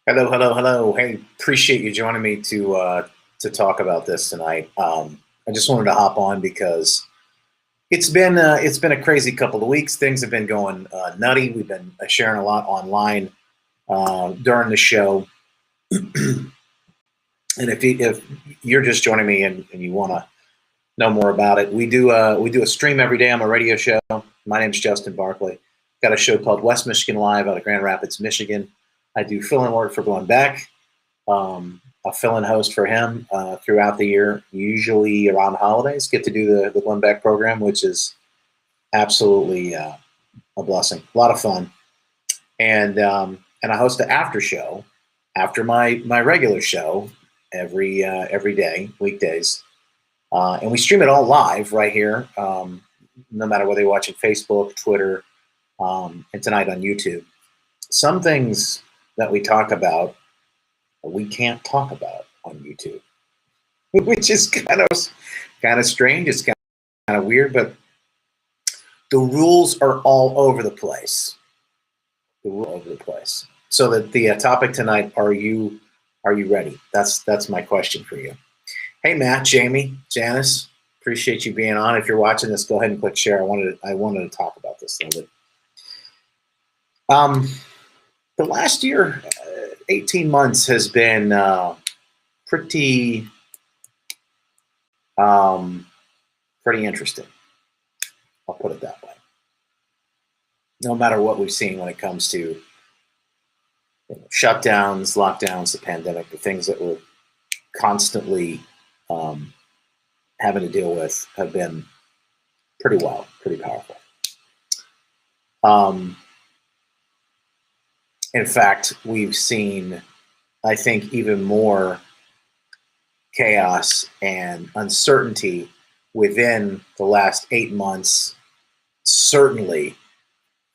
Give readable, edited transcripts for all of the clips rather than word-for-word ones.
Hello, hello, hello. Hey, appreciate you joining me to talk about this tonight. I just wanted to hop on because it's been a crazy couple of weeks. Things have been going nutty. We've been sharing a lot online during the show, and if you're just joining me and you want to know more about it, we do a stream every day on my radio show. My name's Justin Barkley. Got a show called West Michigan Live out of Grand Rapids, Michigan. I do fill-in work for Glenn Beck. A fill-in host for him throughout the year, usually around the holidays. Get to do the Glenn Beck program, which is absolutely a blessing. A lot of fun, and I host the after show after my regular show every day, weekdays, and we stream it all live right here. No matter whether you're watching Facebook, Twitter, and tonight on YouTube. Some things that we talk about we can't talk about on YouTube, which is kind of strange. It's kind of weird, but the rules are all over the place. The rules all over the place. So that the topic tonight: Are you ready? That's my question for you. Hey, Matt, Jamie, Janice, appreciate you being on. If you're watching this, go ahead and click share. I wanted to talk about this a little bit. The last year, 18 months has been pretty interesting. I'll put it that way. No matter what we've seen when it comes to shutdowns, lockdowns, the pandemic, the things that we're constantly having to deal with have been pretty wild, pretty powerful. In fact, we've seen, I think, even more chaos and uncertainty within the last 8 months. Certainly,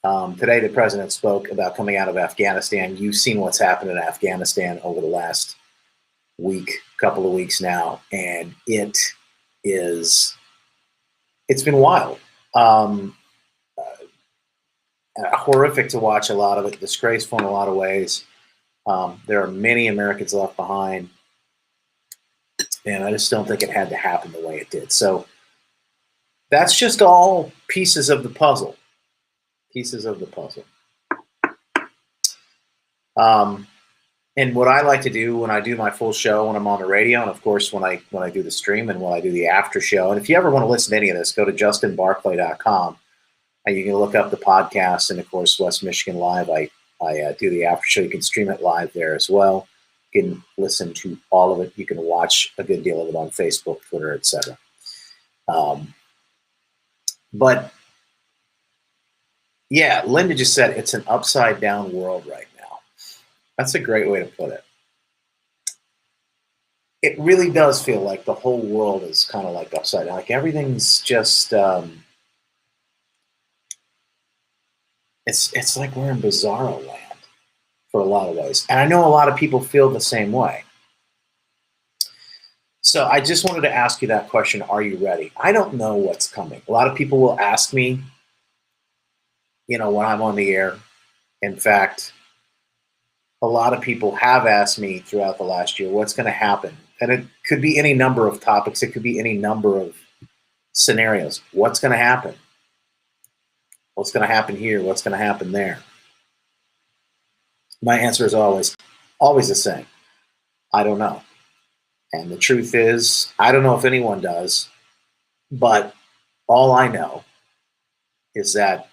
today the president spoke about coming out of Afghanistan. You've seen what's happened in Afghanistan over the last week, couple of weeks now, and it's been wild. Horrific to watch, a lot of it, disgraceful in a lot of ways. There are many Americans left behind, and I just don't think it had to happen the way it did. So that's just all pieces of the puzzle. Pieces of the puzzle. And what I like to do when I do my full show, when I'm on the radio, and of course when I do the stream and when I do the after show, and if you ever want to listen to any of this, go to justinbarkley.com. And you can look up the podcast, and of course, West Michigan Live. I do the after show. You can stream it live there as well. You can listen to all of it. You can watch a good deal of it on Facebook, Twitter, etc. But yeah, Linda just said it's an upside down world right now. That's a great way to put it. It really does feel like the whole world is kind of like upside down. Like everything's just. It's like we're in bizarro land for a lot of ways. And I know a lot of people feel the same way. So I just wanted to ask you that question. Are you ready? I don't know what's coming. A lot of people will ask me, when I'm on the air. In fact, a lot of people have asked me throughout the last year, what's going to happen? And it could be any number of topics. It could be any number of scenarios. What's going to happen? What's going to happen here? What's going to happen there? My answer is always the same. I don't know. And the truth is, I don't know if anyone does, but all I know is that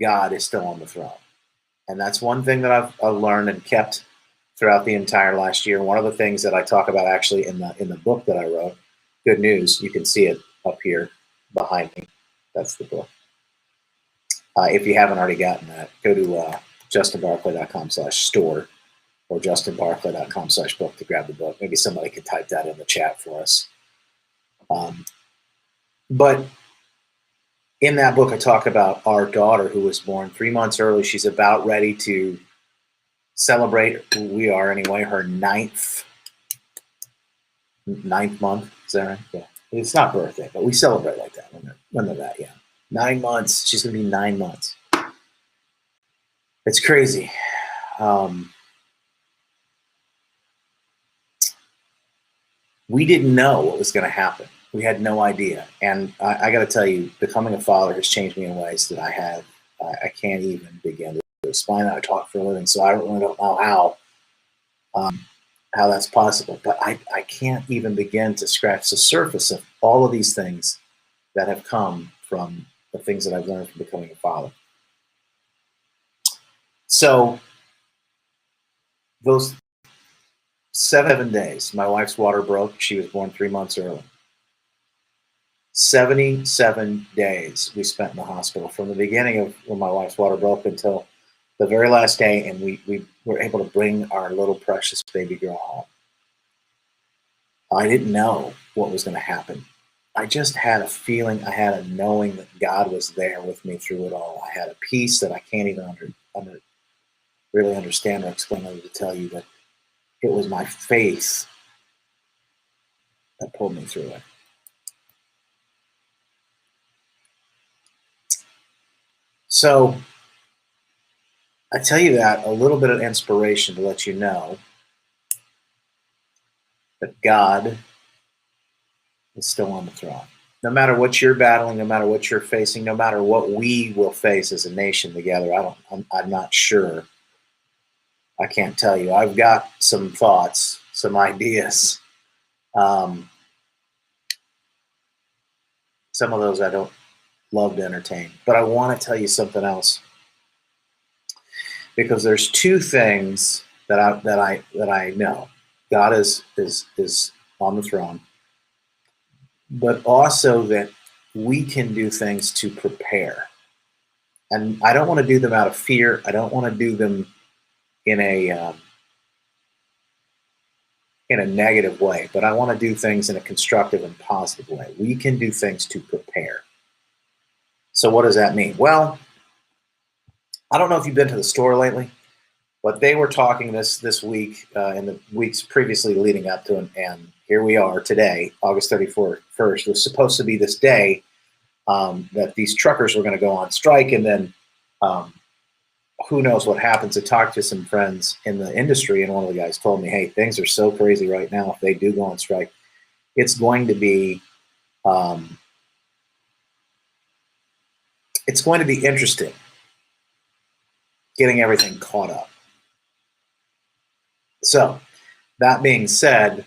God is still on the throne. And that's one thing that I've learned and kept throughout the entire last year. One of the things that I talk about actually in the book that I wrote, Good News, you can see it up here behind me. That's the book. If you haven't already gotten that, go to justinbarkley.com/store or justinbarkley.com/book to grab the book. Maybe somebody could type that in the chat for us. But in that book, I talk about our daughter who was born 3 months early. She's about ready to celebrate, we are anyway, her ninth month. Is that right? Yeah. It's not birthday, but we celebrate like that when they're that young. 9 months. She's going to be 9 months. It's crazy. we didn't know what was going to happen. We had no idea. And I got to tell you, becoming a father has changed me in ways that I can't even begin to explain. I talk for a living, so I really don't know how that's possible. But I can't even begin to scratch the surface of all of these things that have come from the things that I've learned from becoming a father. So those 7 days, my wife's water broke. She was born 3 months early. 77 days we spent in the hospital from the beginning of when my wife's water broke until the very last day, and we were able to bring our little precious baby girl home. I didn't know what was going to happen. I just had a feeling, I had a knowing that God was there with me through it all. I had a peace that I can't even really understand or explain, other to tell you that it was my faith that pulled me through it. So I tell you that a little bit of inspiration to let you know that God is still on the throne. No matter what you're battling, no matter what you're facing, no matter what we will face as a nation together, I'm not sure. I can't tell you. I've got some thoughts, some ideas. Some of those I don't love to entertain, but I want to tell you something else, because there's two things that I know. God is on the throne, but also that we can do things to prepare. And I don't want to do them out of fear. I don't want to do them in a negative way, but I want to do things in a constructive and positive way. We can do things to prepare. So what does that mean? Well, I don't know if you've been to the store lately, but they were talking this week in the weeks previously leading up to it, and here we are today, August 31st, was supposed to be this day that these truckers were going to go on strike, and then who knows what happens. I talked to some friends in the industry, and one of the guys told me, hey, things are so crazy right now. If they do go on strike, it's going to be interesting getting everything caught up. So that being said,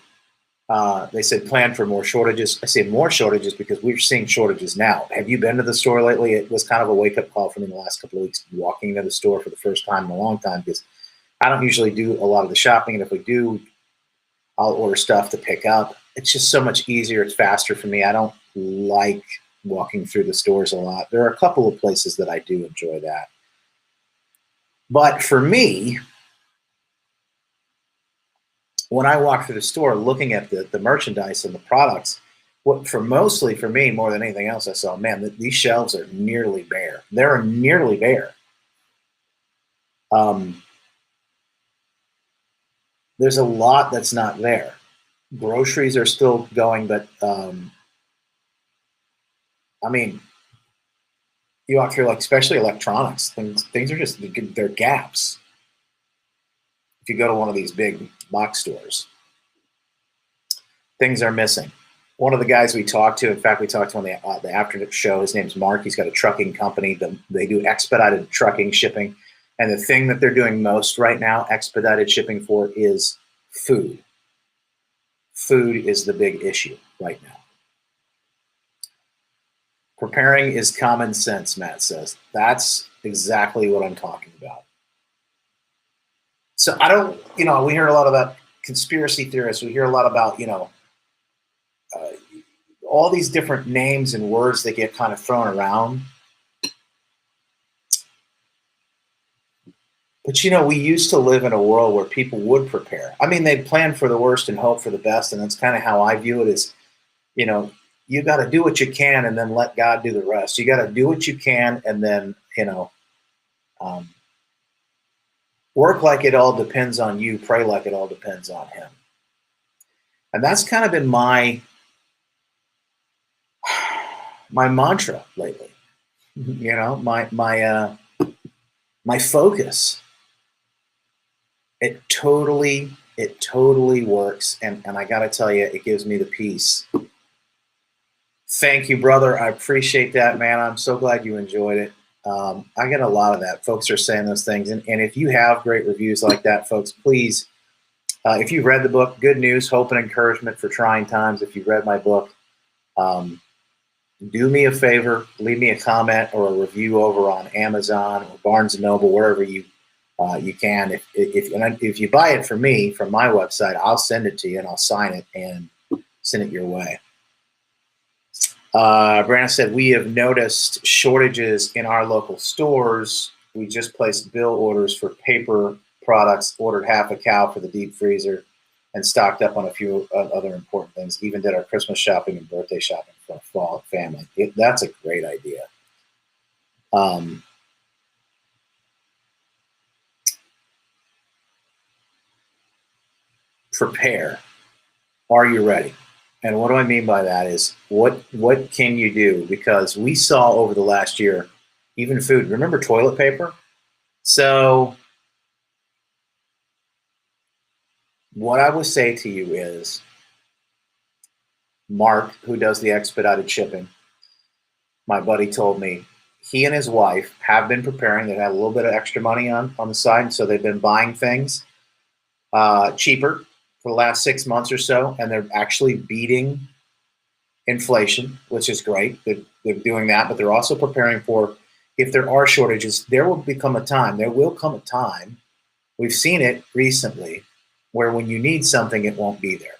they said plan for more shortages. I say more shortages because we're seeing shortages now. Have you been to the store lately? It was kind of a wake-up call for me the last couple of weeks, walking into the store for the first time in a long time, because I don't usually do a lot of the shopping, and if we do, I'll order stuff to pick up. It's just so much easier. It's faster for me. I don't like walking through the stores a lot. There are a couple of places that I do enjoy that. But for me, when I walk through the store looking at the merchandise and the products, mostly for me, more than anything else, I saw, man, these shelves are nearly bare. They're nearly bare. There's a lot that's not there. Groceries are still going, but I mean, you walk through, like, especially electronics, things are just, they're gaps. If you go to one of these big box stores, things are missing. One of the guys we talked to, in fact, we talked to on the afternoon show, his name's Mark. He's got a trucking company. They do expedited trucking shipping. And the thing that they're doing most right now, expedited shipping for, is food. Food is the big issue right now. Preparing is common sense, Matt says. That's exactly what I'm talking about. So I don't, we hear a lot about conspiracy theorists. We hear a lot about, all these different names and words that get kind of thrown around. But, we used to live in a world where people would prepare. I mean, they'd plan for the worst and hope for the best. And that's kind of how I view it is, you got to do what you can and then let God do the rest. You got to do what you can and then, work like it all depends on you. Pray like it all depends on Him. And that's kind of been my mantra lately. My focus. It totally It totally works, and I got to tell you, it gives me the peace. Thank you, brother. I appreciate that, man. I'm so glad you enjoyed it. I get a lot of that. Folks are saying those things, and if you have great reviews like that, folks, please, if you've read the book, good news, hope, and encouragement for trying times. If you've read my book, do me a favor, leave me a comment or a review over on Amazon or Barnes & Noble, wherever you can. If you buy it from me, from my website, I'll send it to you and I'll sign it and send it your way. Brandon said, we have noticed shortages in our local stores. We just placed bill orders for paper products, ordered half a cow for the deep freezer, and stocked up on a few other important things. Even did our Christmas shopping and birthday shopping for our fall family. That's a great idea. Prepare. Are you ready? And what do I mean by that is what can you do? Because we saw over the last year, even food. Remember toilet paper? So what I would say to you is, Mark, who does the expedited shipping, my buddy told me he and his wife have been preparing. They've had a little bit of extra money on the side, so they've been buying things cheaper for the last 6 months or so, and they're actually beating inflation, which is great. They're doing that, but they're also preparing for, if there are shortages, there will come a time, we've seen it recently, where when you need something, it won't be there.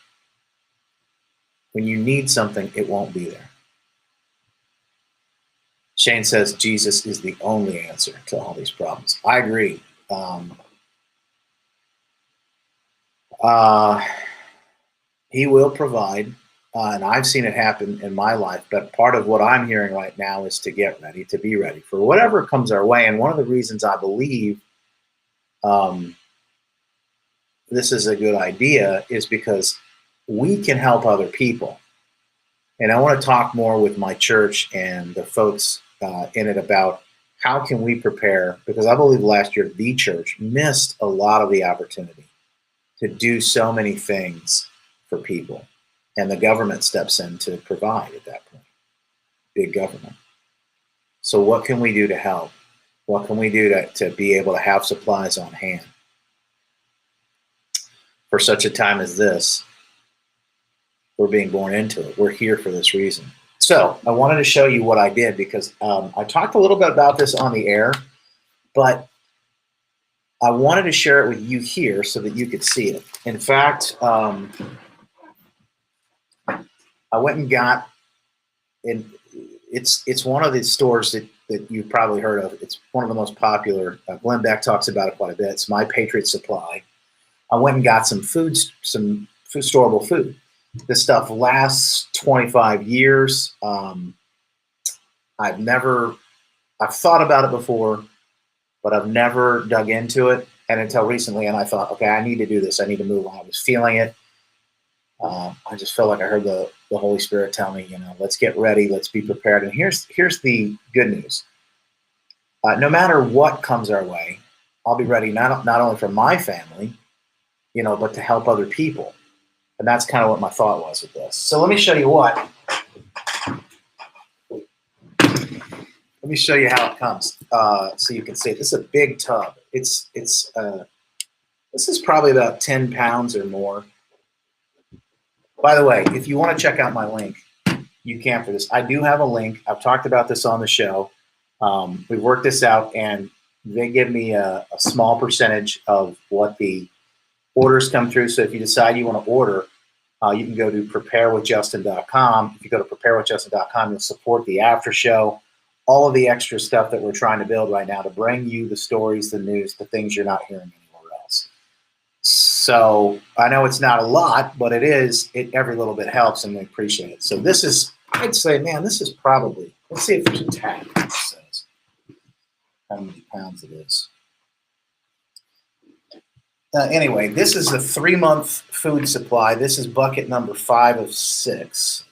When you need something, it won't be there. Shane says Jesus is the only answer to all these problems. I agree. He will provide, and I've seen it happen in my life, but part of what I'm hearing right now is to get ready, to be ready for whatever comes our way. And one of the reasons I believe this is a good idea is because we can help other people. And I want to talk more with my church and the folks in it about how can we prepare, because I believe last year the church missed a lot of the opportunity to do so many things for people. And the government steps in to provide at that point, big government. So what can we do to help? What can we do to be able to have supplies on hand for such a time as this? We're being born into it. We're here for this reason. So I wanted to show you what I did, because I talked a little bit about this on the air, but I wanted to share it with you here so that you could see it. In fact, I went and got, and it's one of the stores that you've probably heard of. It's one of the most popular. Glenn Beck talks about it quite a bit. It's My Patriot Supply. I went and got some storable food. This stuff lasts 25 years. I've thought about it before, but I've never dug into it. And until recently, and I thought, okay, I need to do this. I need to move on. I was feeling it. I just felt like I heard the Holy Spirit tell me, let's get ready. Let's be prepared. And here's the good news. No matter what comes our way, I'll be ready not only for my family, but to help other people. And that's kind of what my thought was with this. So let me show you what. Let me show you how it comes, so you can see it. This is a big tub. This is probably about 10 pounds or more. By the way, if you want to check out my link, you can for this. I do have a link. I've talked about this on the show. We've worked this out, and they give me a small percentage of what the orders come through. So if you decide you want to order, you can go to preparewithjustin.com. If you go to preparewithjustin.com, you'll support the after show, all of the extra stuff that we're trying to build right now to bring you the stories, the news, the things you're not hearing anywhere else. So I know it's not a lot, but it is. Every little bit helps, and we appreciate it. So this is, I'd say, man, this is probably, let's see if there's a tag that says how many pounds it is. Anyway, this is a 3-month food supply. This is bucket number 5 of 6.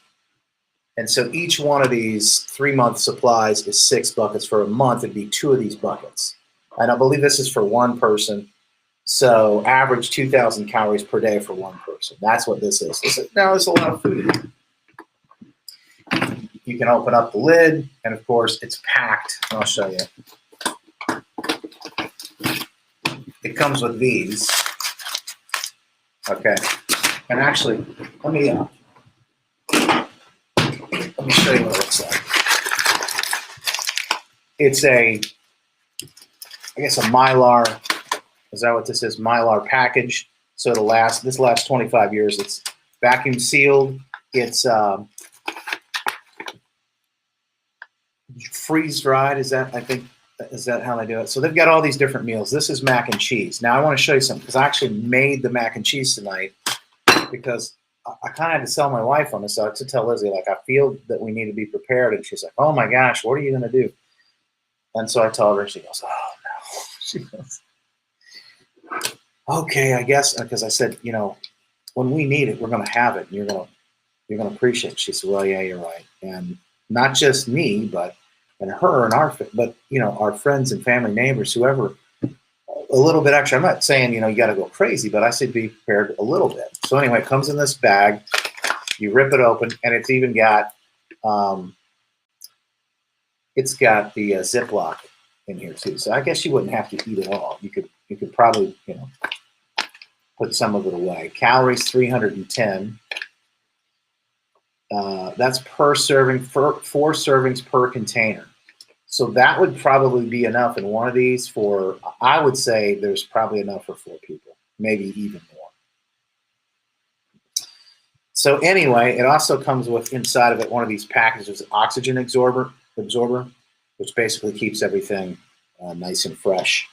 And so each one of these 3-month supplies is 6 buckets. For a month, it'd be 2 of these buckets. And I believe this is for one person. So average 2,000 calories per day for one person. That's what this is. Now there's a lot of food. You can open up the lid, and of course it's packed. I'll show you. It comes with these. Okay. And actually, let me show you what it looks like. It's I guess a Mylar. Is that what this is? Mylar package. So it'll last. This lasts 25 years. It's vacuum sealed. It's freeze dried. Is that how they do it? So they've got all these different meals. This is mac and cheese. Now I want to show you something because I actually made the mac and cheese tonight because I kind of had to sell my wife on this. So I had to tell Lizzie, like, I feel that we need to be prepared. And she's like, oh my gosh, what are you going to do? And so I told her, she goes, oh no. She goes, okay, I guess, because I said, you know, when we need it, we're going to have it. And you're going to appreciate it. She said, well, yeah, you're right. And not just me, but her and our friends and family, neighbors, whoever, a little bit extra. I'm not saying, you know, you got to go crazy, but I said be prepared a little bit. So anyway, it comes in this bag. You rip it open, and it's even got the Ziploc in here too. So I guess you wouldn't have to eat it all. You could probably, you know, put some of it away. Calories 310. That's per serving, 4 servings per container. So that would probably be enough in one of these for, I would say there's probably enough for 4 people, maybe even more. So anyway, it also comes with inside of it one of these packages, oxygen absorber, which basically keeps everything nice and fresh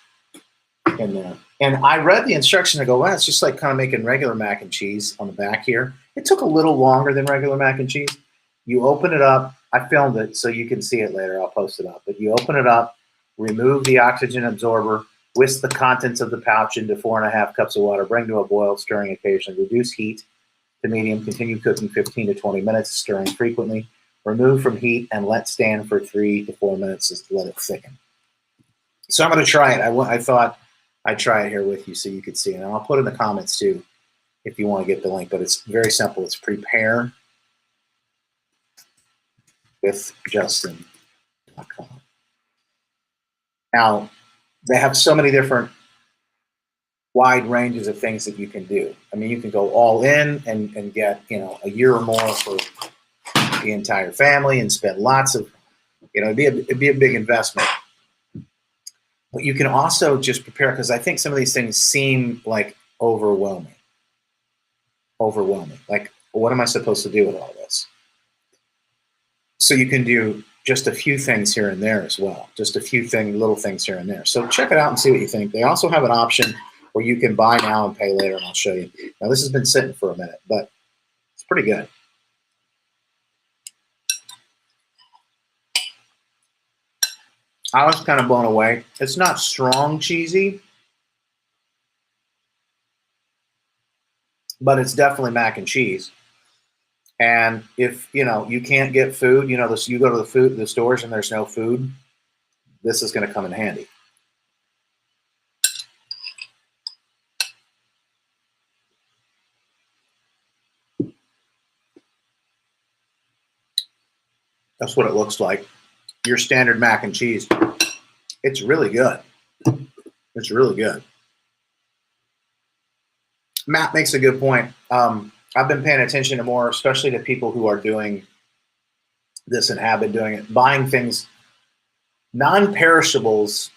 in there. And I read the instruction. I go, wow, it's just like kind of making regular mac and cheese on the back here. It took a little longer than regular mac and cheese. You open it up. I filmed it so you can see it later. I'll post it up. But you open it up, remove the oxygen absorber, whisk the contents of the pouch into 4.5 cups of water, bring to a boil, stirring occasionally, reduce heat to medium, continue cooking 15 to 20 minutes, stirring frequently, remove from heat, and let stand for 3 to 4 minutes to let it thicken. So I'm going to try it. I thought I'd try it here with you so you could see it. And I'll put in the comments too if you want to get the link. But it's very simple. It's prepare with Justin.com. Now, they have so many different wide ranges of things that you can do. I mean, you can go all in and get, you know, a year or more for the entire family and spend lots of, you know, it'd be a big investment. But you can also just prepare, because I think some of these things seem like overwhelming. Like, what am I supposed to do with all this? So you can do just a few things here and there as well. Just a few little things here and there. So check it out and see what you think. They also have an option where you can buy now and pay later, and I'll show you. Now, this has been sitting for a minute, but it's pretty good. I was kind of blown away. It's not strong cheesy, but it's definitely mac and cheese. And if, you know, you can't get food, you know, you go to the stores and there's no food, this is going to come in handy. That's what it looks like. Your standard mac and cheese. It's really good. It's really good. Matt makes a good point. I've been paying attention to more, especially to people who are doing this and have been doing it, buying things, non-perishables.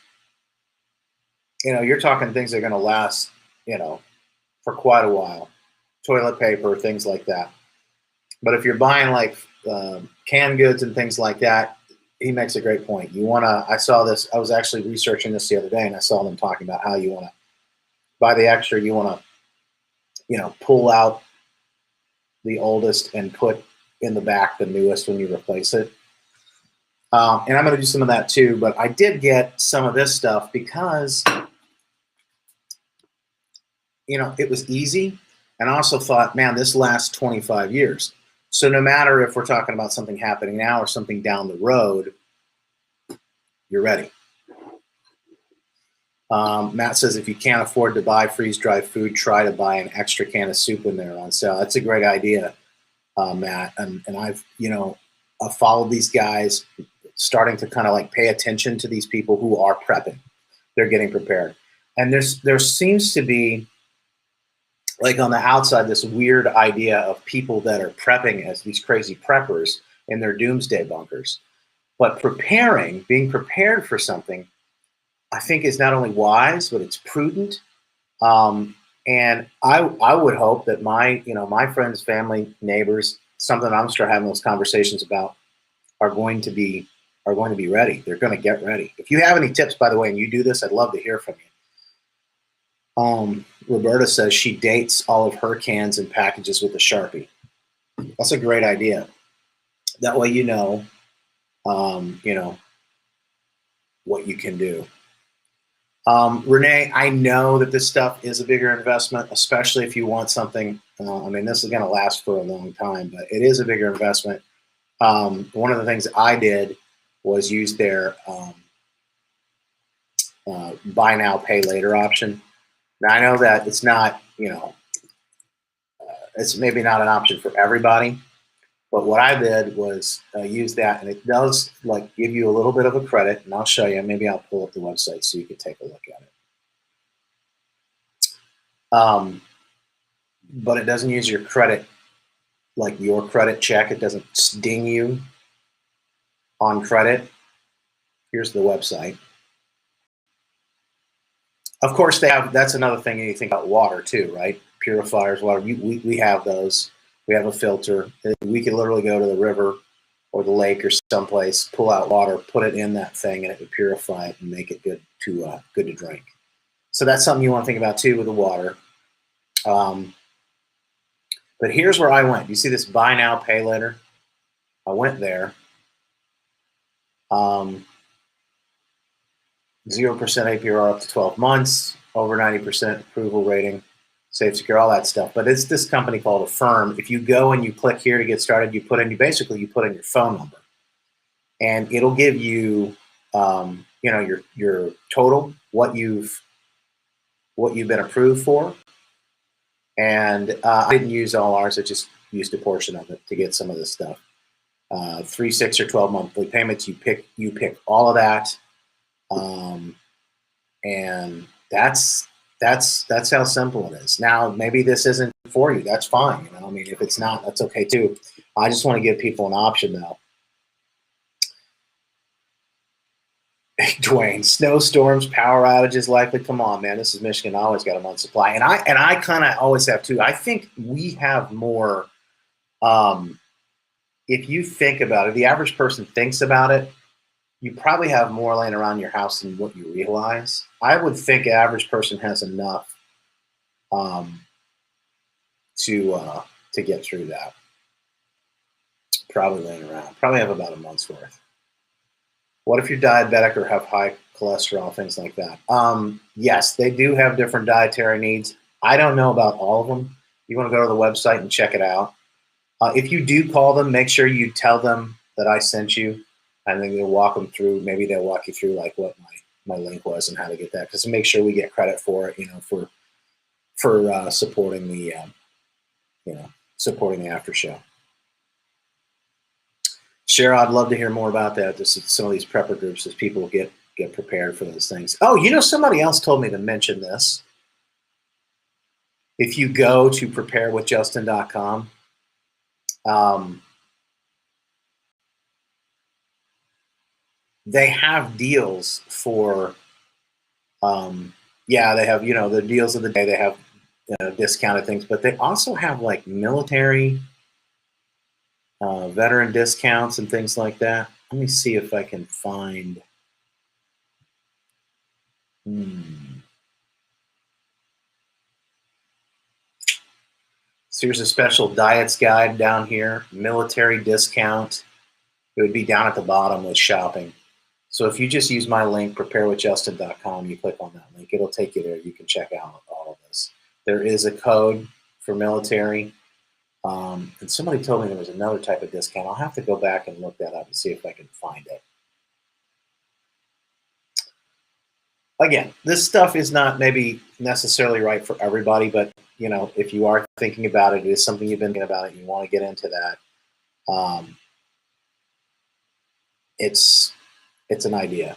You know, you're talking things that are going to last, you know, for quite a while. Toilet paper, things like that. But if you're buying like canned goods and things like that, he makes a great point. You want to, I saw this, I was actually researching this the other day, and I saw them talking about how you want to buy the extra, you want to, you know, pull out the oldest and put in the back the newest when you replace it. And I'm going to do some of that too, but I did get some of this stuff because, you know, it was easy. And I also thought, man, this lasts 25 years. So no matter if we're talking about something happening now or something down the road, you're ready. Matt says, if you can't afford to buy freeze-dried food, try to buy an extra can of soup when they're on sale. That's a great idea, Matt. And I've, I've followed these guys, starting to kind of like pay attention to these people who are prepping. They're getting prepared. And there seems to be, like on the outside, this weird idea of people that are prepping as these crazy preppers in their doomsday bunkers. But being prepared for something, I think is not only wise, but it's prudent. And I would hope that my friends, family, neighbors, something I'm going to start having those conversations about, are going to be ready. They're going to get ready. If you have any tips, by the way, and you do this, I'd love to hear from you. Roberta says she dates all of her cans and packages with a Sharpie. That's a great idea. That way, what you can do. Renee, I know that this stuff is a bigger investment, especially if you want something. This is going to last for a long time, but it is a bigger investment. One of the things I did was use their buy now, pay later option. Now, I know that it's not, it's maybe not an option for everybody, but what I did was use that, and it does like give you a little bit of a credit, and I'll show you. Maybe I'll pull up the website so you can take a look at it. But it doesn't use your credit, like your credit check. It doesn't sting you on credit. Here's the website. Of course, that's another thing you think about water too, right? Purifiers, water. We have those. We have a filter. We can literally go to the river or the lake or someplace, pull out water, put it in that thing, and it would purify it and make it good to drink. So that's something you want to think about too with the water. But here's where I went. You see this buy now, pay later? I went there. 0% APR up to 12 months, over 90% approval rating, safe, secure, all that stuff. But it's this company called Affirm. If you go and you click here to get started, you put in your phone number, and it'll give you, your total, what you've been approved for. And I didn't use all ours. I just used a portion of it to get some of this stuff. 3, 6, or 12 monthly payments. You pick all of that. And that's how simple it is. Now, maybe this isn't for you. That's fine. If it's not, that's okay too. I just want to give people an option though. Dwayne, snowstorms, power outages likely. Come on, man. This is Michigan. I always got a month's supply. And I kind of always have too. I think we have more, if you think about it, the average person thinks about it, you probably have more laying around your house than what you realize. I would think an average person has enough to get through that. Probably laying around. Probably have about a month's worth. What if you're diabetic or have high cholesterol, things like that? Yes, they do have different dietary needs. I don't know about all of them. You want to go to the website and check it out. If you do call them, make sure you tell them that I sent you. And then they'll walk them through. Maybe they'll walk you through like what my link was and how to get that. Because to make sure we get credit for it, for supporting the supporting the after show. Cheryl, I'd love to hear more about that. This is some of these prepper groups as people get prepared for those things. Oh, somebody else told me to mention this. If you go to preparewithjustin.com, they have deals for, they have, the deals of the day. They have discounted things, but they also have like military, veteran discounts and things like that. Let me see if I can find. So here's a special diets guide down here, military discount. It would be down at the bottom with shopping. So if you just use my link, preparewithjustin.com, you click on that link, it'll take you there. You can check out all of this. There is a code for military. And somebody told me there was another type of discount. I'll have to go back and look that up and see if I can find it. again, this stuff is not maybe necessarily right for everybody, but if you are thinking about it, it is something you've been thinking about it, and you want to get into that. It's an idea.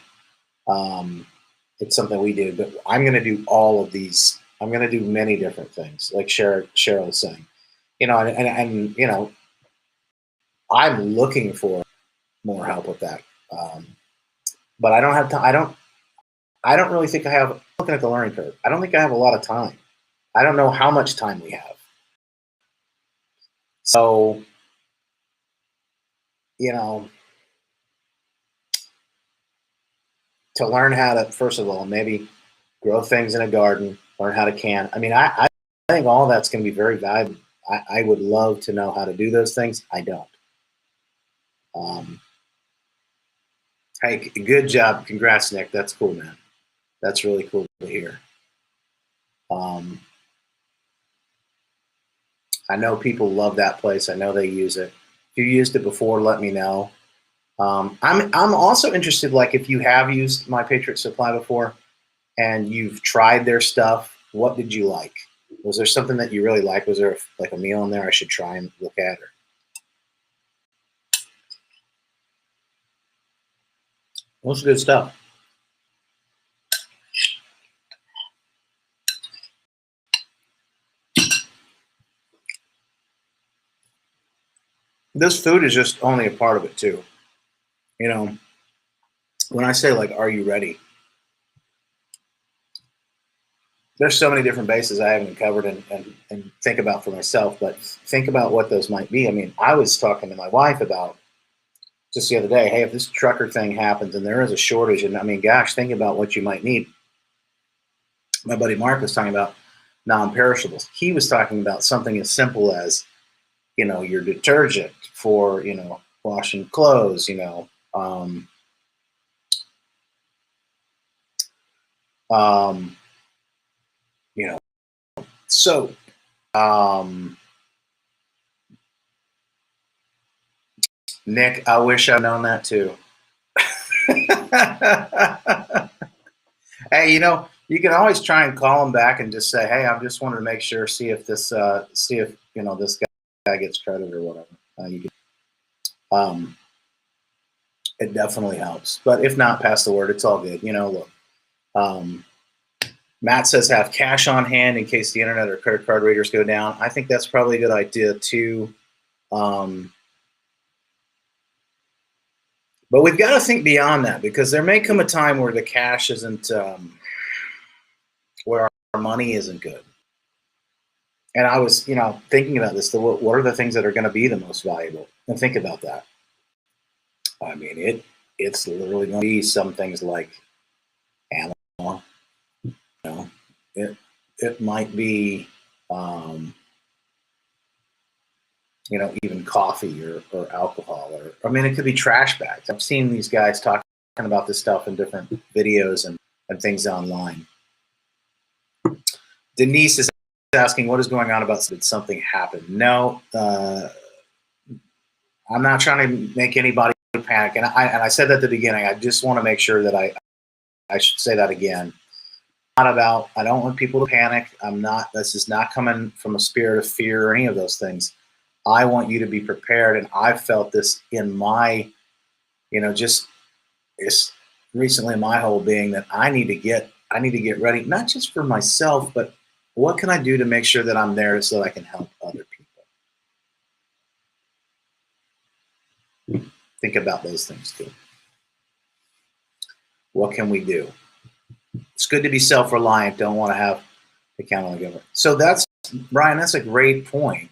It's something we do, but I'm going to do all of these. I'm going to do many different things, like Cheryl was saying. And I'm looking for more help with that. But I don't have time. I don't really think I have. Looking at the learning curve, I don't think I have a lot of time. I don't know how much time we have. So, to learn how to, first of all, maybe grow things in a garden, learn how to can. I mean, I think all of that's going to be very valuable. I would love to know how to do those things. I don't. Hey, good job. Congrats, Nick. That's cool, man. That's really cool to hear. I know people love that place. I know they use it. If you used it before, let me know. I'm also interested, like, if you have used My Patriot Supply before and you've tried their stuff, what did you like? Was there something that you really liked? Was there like a meal in there I should try and look at? Or most good stuff. This food is just only a part of it too. When I say, like, are you ready? There's so many different bases I haven't covered and think about for myself, but think about what those might be. I mean, I was talking to my wife about just the other day, hey, if this trucker thing happens and there is a shortage, and I mean, gosh, think about what you might need. My buddy Mark was talking about non-perishables. He was talking about something as simple as, your detergent for, washing clothes, soap. Nick, I wish I'd known that too. Hey, you can always try and call him back and just say, hey, I just wanted to make sure, see if this guy gets credit or whatever. It definitely helps. But if not, pass the word. It's all good. Look. Matt says have cash on hand in case the internet or credit card readers go down. I think that's probably a good idea too. But we've got to think beyond that, because there may come a time where the cash isn't, where our money isn't good. And I was, thinking about this. What are the things that are going to be the most valuable? And think about that. I mean, it's literally going to be some things like ammo. It might be, even coffee or alcohol, or I mean, it could be trash bags. I've seen these guys talking about this stuff in different videos and things online. Denise is asking, what is going on about, did something happen? No, I'm not trying to make anybody panic. And I said that at the beginning. I just want to make sure that I should say that again. Not about, I don't want people to panic. This is not coming from a spirit of fear or any of those things. I want you to be prepared. And I've felt this in my, just recently in my whole being, that I need to get ready, not just for myself, but what can I do to make sure that I'm there so that I can help other people? Think about those things too. What can we do? It's good to be self-reliant. Don't want to have to count on the government. So that's, Brian, that's a great point.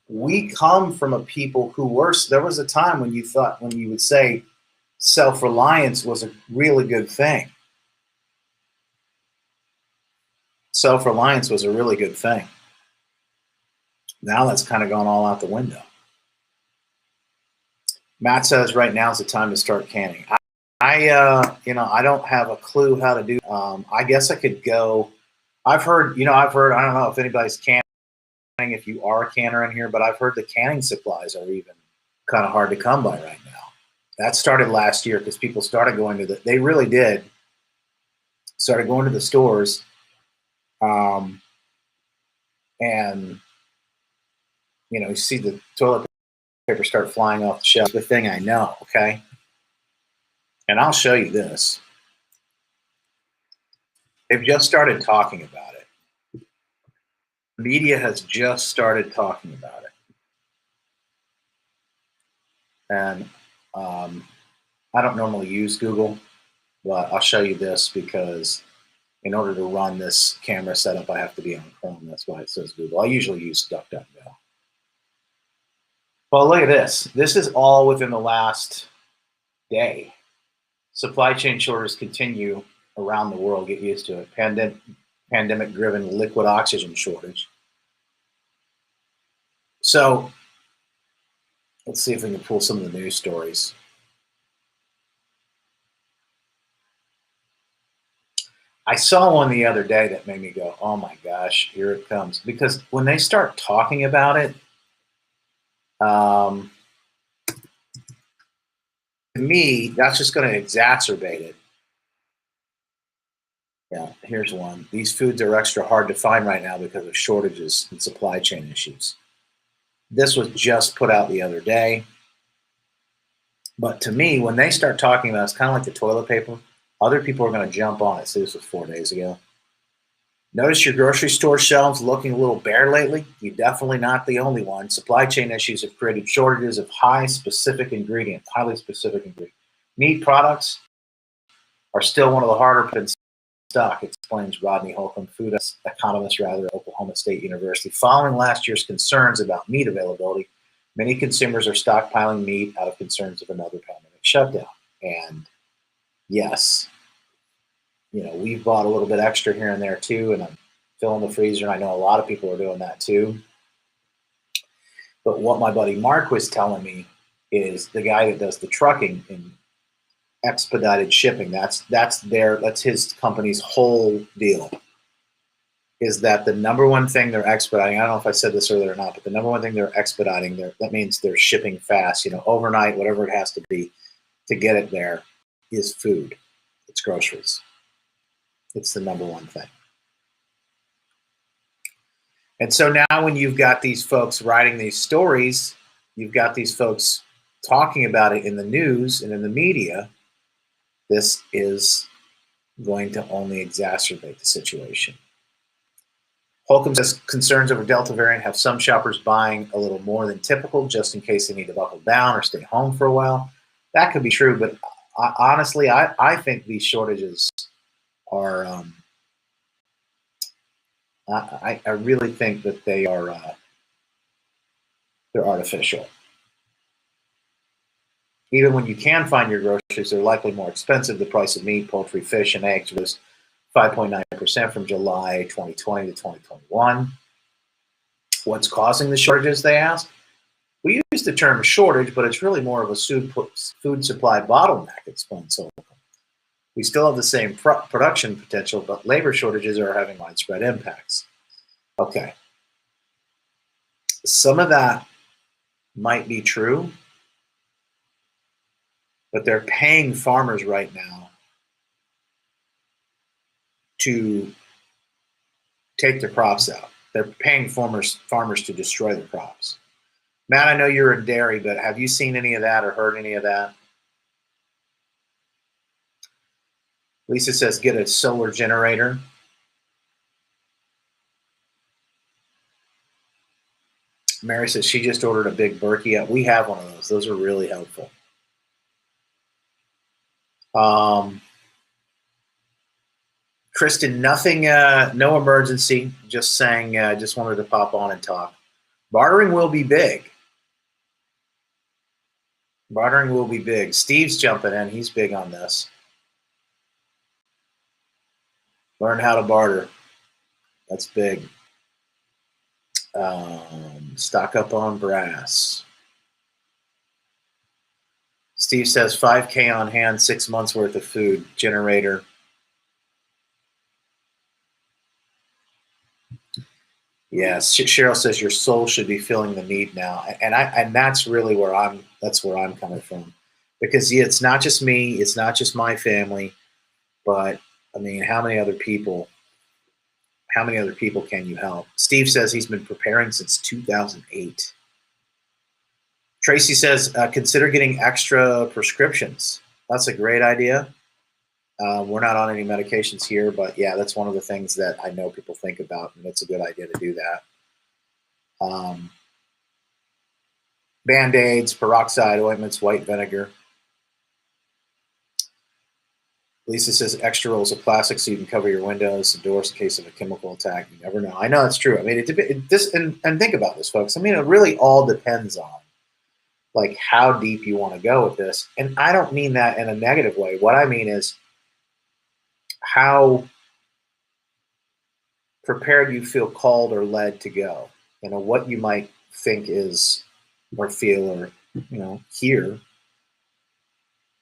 We come from a people who were, there was a time when you would say self-reliance was a really good thing. Self-reliance was a really good thing. Now that's kind of gone all out the window. Matt says right now is the time to start canning. I don't have a clue how to do. I guess I could go. I've heard. I don't know if anybody's canning, if you are a canner in here, but I've heard the canning supplies are even kind of hard to come by right now. That started last year because people started going to they really did, started going to the stores, um, and, you see the toilet paper start flying off the shelf. The thing I know, okay? And I'll show you this. They've just started talking about it. Media has just started talking about it. And I don't normally use Google, but I'll show you this because in order to run this camera setup, I have to be on Chrome. That's why it says Google. I usually use DuckDuckGo. Well, look at this. This is all within the last day. Supply chain shortages continue around the world. Get used to it. Pandemic-driven liquid oxygen shortage. So let's see if we can pull some of the news stories. I saw one the other day that made me go, oh my gosh, here it comes. Because when they start talking about it, to me, that's just going to exacerbate it. Yeah, here's one. These foods are extra hard to find right now because of shortages and supply chain issues. This was just put out the other day. But to me, when they start talking about it, it's kind of like the toilet paper. Other people are going to jump on it. So this was 4 days ago. Notice your grocery store shelves looking a little bare lately? You're definitely not the only one. Supply chain issues have created shortages of highly specific ingredients. Meat products are still one of the harder to stock, explains Rodney Holcomb, food economist at Oklahoma State University. Following last year's concerns about meat availability, many consumers are stockpiling meat out of concerns of another pandemic shutdown. And yes, we've bought a little bit extra here and there too, and I'm filling the freezer, and I know a lot of people are doing that too. But what my buddy Mark was telling me is the guy that does the trucking in expedited shipping, that's his company's whole deal, is that the number one thing they're expediting, I don't know if I said this earlier or not, but the number one thing they're expediting, that means they're shipping fast, overnight, whatever it has to be to get it there, is food. It's groceries. It's the number one thing. And so now when you've got these folks writing these stories, you've got these folks talking about it in the news and in the media, this is going to only exacerbate the situation. Holcomb says concerns over Delta variant have some shoppers buying a little more than typical just in case they need to buckle down or stay home for a while. That could be true, but honestly, I think these shortages are, I really think that they are, they're artificial. Even when you can find your groceries, they're likely more expensive. The price of meat, poultry, fish, and eggs was 5.9% from July 2020 to 2021. What's causing the shortages, they ask? We use the term shortage, but it's really more of a food supply bottleneck, explains Holcomb. We still have the same production potential, but labor shortages are having widespread impacts. Okay. Some of that might be true, but they're paying farmers right now to take their crops out. They're paying farmers to destroy their crops. Matt, I know you're in dairy, but have you seen any of that or heard any of that? Lisa says get a solar generator. Mary says she just ordered a big Berkey. We have one of those. Those are really helpful. Kristen, nothing, no emergency. Just saying, just wanted to pop on and talk. Bartering will be big. Bartering will be big. Steve's jumping in. He's big on this. Learn how to barter. That's big. Stock up on brass. Steve says 5K on hand, 6 months worth of food. Generator. Yes, Cheryl says your soul should be feeling the need now, and that's really where I'm coming from. Because yeah, it's not just me, it's not just my family, but I mean, how many other people? How many other people can you help? Steve says he's been preparing since 2008. Tracy says consider getting extra prescriptions. That's a great idea. We're not on any medications here, but yeah, that's one of the things that I know people think about, and it's a good idea to do that. Band-Aids, peroxide, ointments, white vinegar. Lisa says extra rolls of plastic so you can cover your windows and doors in case of a chemical attack. You never know. I know that's true. I mean, and think about this, folks. I mean, it really all depends on like how deep you want to go with this. And I don't mean that in a negative way. What I mean is how prepared you feel called or led to go. You know, what you might think is or feel or, you know, hear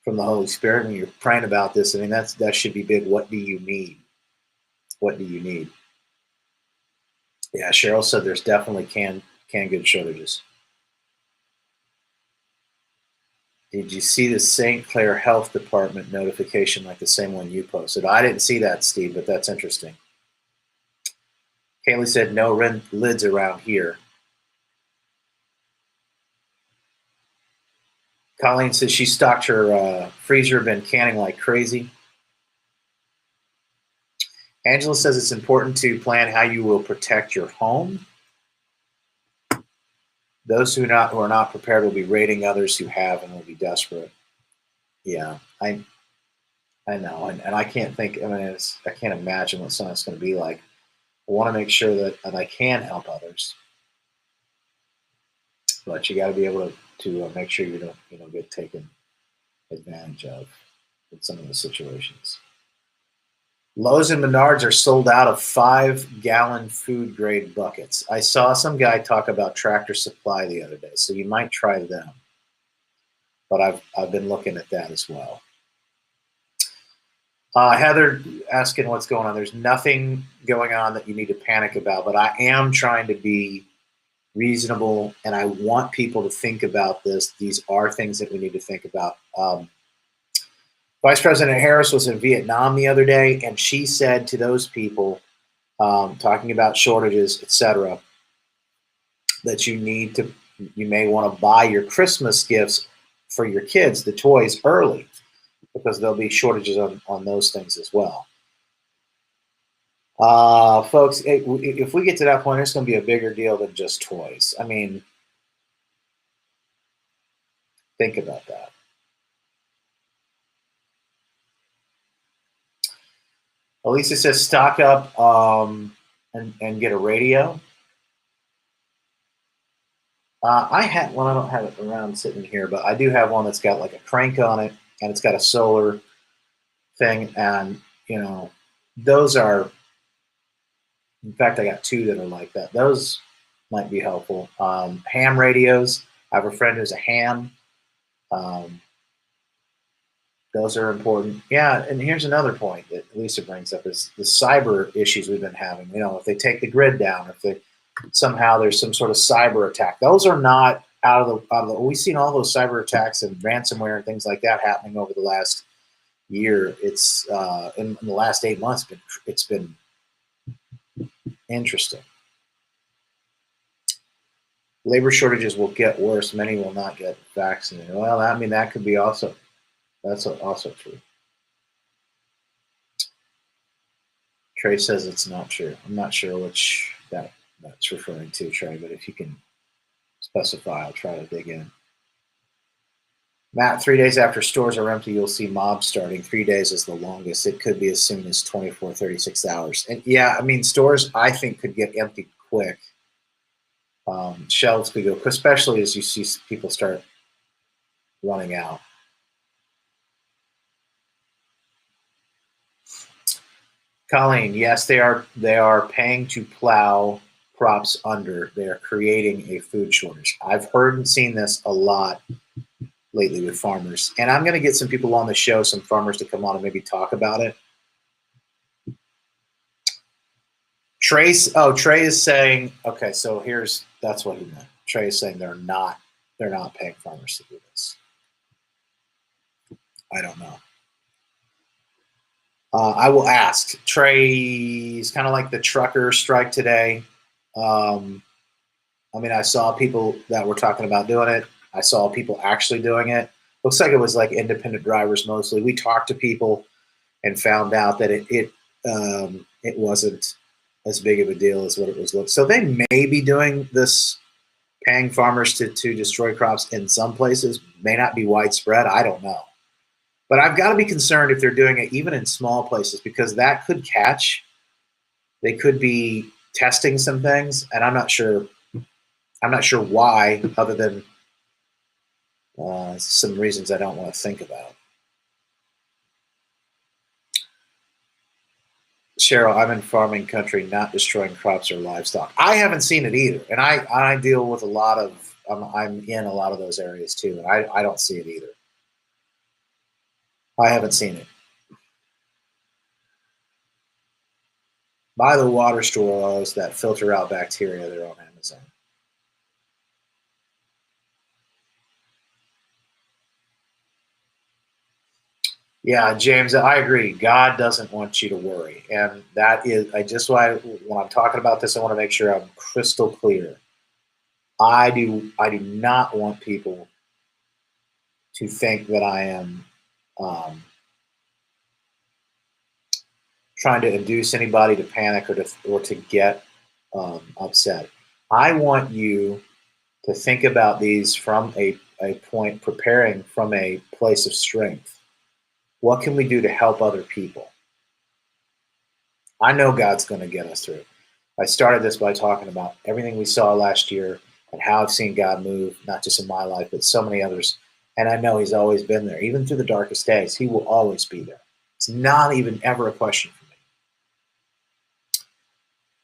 from the Holy Spirit when you're praying about this. I mean, that should be big. What do you need? What do you need? Yeah, Cheryl said there's definitely canned good shortages. Did you see the St. Clair Health Department notification like the same one you posted? I didn't see that, Steve, but that's interesting. Kaylee said no lids around here. Colleen says she stocked her freezer, been canning like crazy. Angela says it's important to plan how you will protect your home. Those who are not prepared will be raiding others who have and will be desperate. Yeah, I know, and I can't think. I mean, I can't imagine what something's going to be like. I want to make sure that I can help others, but you got to be able to make sure you don't get taken advantage of in some of the situations. Lowe's and Menards are sold out of 5-gallon food grade buckets. I saw some guy talk about Tractor Supply the other day, so you might try them. But I've been looking at that as well. Heather asking what's going on. There's nothing going on that you need to panic about, but I am trying to be reasonable, and I want people to think about this. These are things that we need to think about. Vice President Harris was in Vietnam the other day, and she said to those people, talking about shortages, etc., that you may want to buy your Christmas gifts for your kids, the toys, early, because there'll be shortages on those things as well. Folks, if we get to that point, it's going to be a bigger deal than just toys. I mean, think about that. Elisa says stock up and get a radio. I don't have it around sitting here, but I do have one that's got like a crank on it, and it's got a solar thing, and those are. In fact, I got 2 that are like that. Those might be helpful. Ham radios. I have a friend who's a ham. Those are important. Yeah, and here's another point that Lisa brings up is the cyber issues we've been having. If they take the grid down, if somehow there's some sort of cyber attack, those are not out of the. We've seen all those cyber attacks and ransomware and things like that happening over the last year. It's in the last 8 months. It's been interesting. Labor shortages will get worse. Many will not get vaccinated. Well, I mean, that could be also. That's also true. Trey says it's not true. I'm not sure which that's referring to, Trey, but if you can specify, I'll try to dig in. Matt, 3 days after stores are empty, you'll see mobs starting. 3 days is the longest. It could be as soon as 24, 36 hours. And yeah, I mean, stores, I think, could get empty quick. Shelves could go, especially as you see people start running out. Colleen, yes, they are paying to plow crops under. They are creating a food shortage. I've heard and seen this a lot lately with farmers. And I'm going to get some people on the show, some farmers, to come on and maybe talk about it. Trey is saying, okay, so that's what he meant. Trey is saying they're not paying farmers to do this. I don't know. I will ask. Trey's kind of like the trucker strike today. I mean, I saw people that were talking about doing it. I saw people actually doing it. Looks like it was like independent drivers mostly. We talked to people and found out that it wasn't as big of a deal as what it was. So they may be doing this, paying farmers to destroy crops in some places. May not be widespread. I don't know. But I've got to be concerned if they're doing it even in small places, because that could catch. They could be testing some things, and I'm not sure. I'm not sure why, other than some reasons I don't want to think about. Cheryl, I'm in farming country, not destroying crops or livestock. I haven't seen it either, and I deal with a lot of. I'm in a lot of those areas too, and I don't see it either. I haven't seen it. Buy the water straws that filter out bacteria. They're on Amazon. Yeah, James, I agree. God doesn't want you to worry, and that is I just why when I'm talking about this, I want to make sure I'm crystal clear. I do not want people to think that I am um, trying to induce anybody to panic or to get upset. I want you to think about these from a point, preparing from a place of strength. What can we do to help other people? I know God's going to get us through. I started this by talking about everything we saw last year and how I've seen God move, not just in my life, but so many others. And I know He's always been there, even through the darkest days. He will always be there. It's not even ever a question for me.